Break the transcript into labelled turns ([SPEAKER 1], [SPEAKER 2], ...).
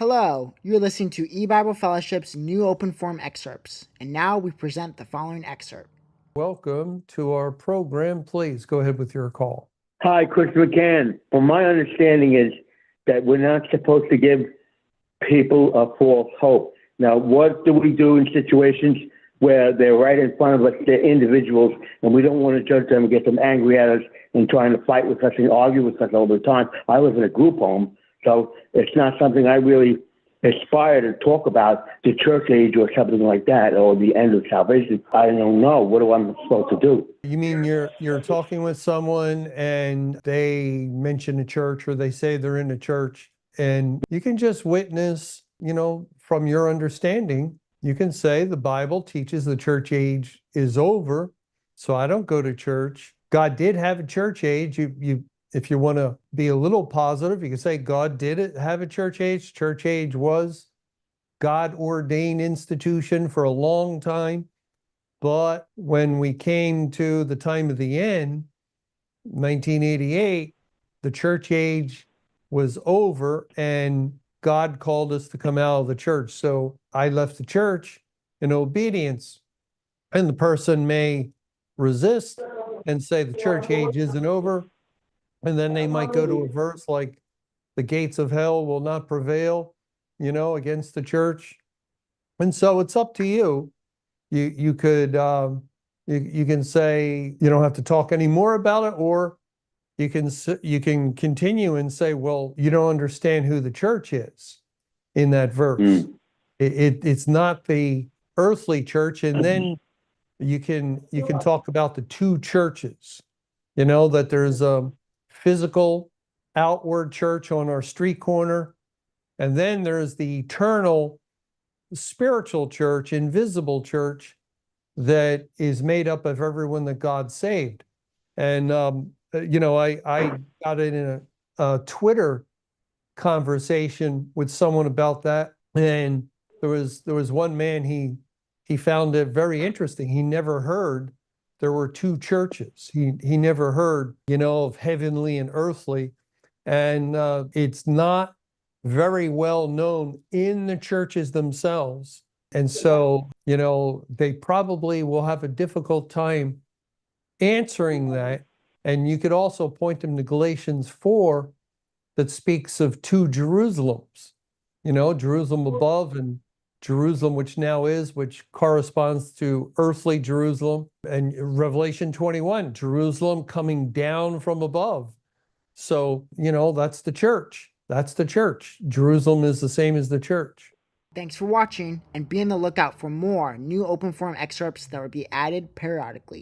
[SPEAKER 1] Hello, you're listening to eBible Fellowship's new Open Forum Excerpts, and now we present the following excerpt.
[SPEAKER 2] Welcome to our program. Please go ahead with your call.
[SPEAKER 3] Hi, Chris McCann. Well, my understanding is that we're not supposed to give people a false hope. Now, what do we do in situations where they're right in front of us, they're individuals, and we don't want to judge them and get them angry at us and trying to fight with us and argue with us all the time? I live in a group home, so it's not something I really aspire to talk about, the church age or something like that, or the end of salvation. I don't know. What am I supposed to do?
[SPEAKER 2] You mean you're talking with someone and they mention a church or they say they're in a church, and you can just witness, from your understanding, you can say the Bible teaches the church age is over, so I don't go to church. God did have a church age. If you want to be a little positive, you can say God did have a church age. Church age was God-ordained institution for a long time. But when we came to the time of the end, 1988, the church age was over and God called us to come out of the church. So I left the church in obedience. And the person may resist and say the church age isn't over. And then they might go to a verse like the gates of hell will not prevail, against the church. And so it's up to you. You could you can say you don't have to talk anymore about it, or you can continue and say, well, you don't understand who the church is in that verse. It's not the earthly church, and then you can talk about the two churches. That there's a physical outward church on our street corner, and then there's the eternal spiritual church, invisible church, that is made up of everyone that God saved. And I got it in a Twitter conversation with someone about that, and there was one man, he found it very interesting. He never heard there were two churches. He never heard of heavenly and earthly, and it's not very well known in the churches themselves. And so, they probably will have a difficult time answering that. And you could also point them to Galatians 4 that speaks of two Jerusalems, Jerusalem above and Jerusalem which now is, which corresponds to earthly Jerusalem. And Revelation 21, Jerusalem coming down from above. So, that's the church. That's the church. Jerusalem is the same as the church.
[SPEAKER 1] Thanks for watching, and be on the lookout for more new Open Forum excerpts that will be added periodically.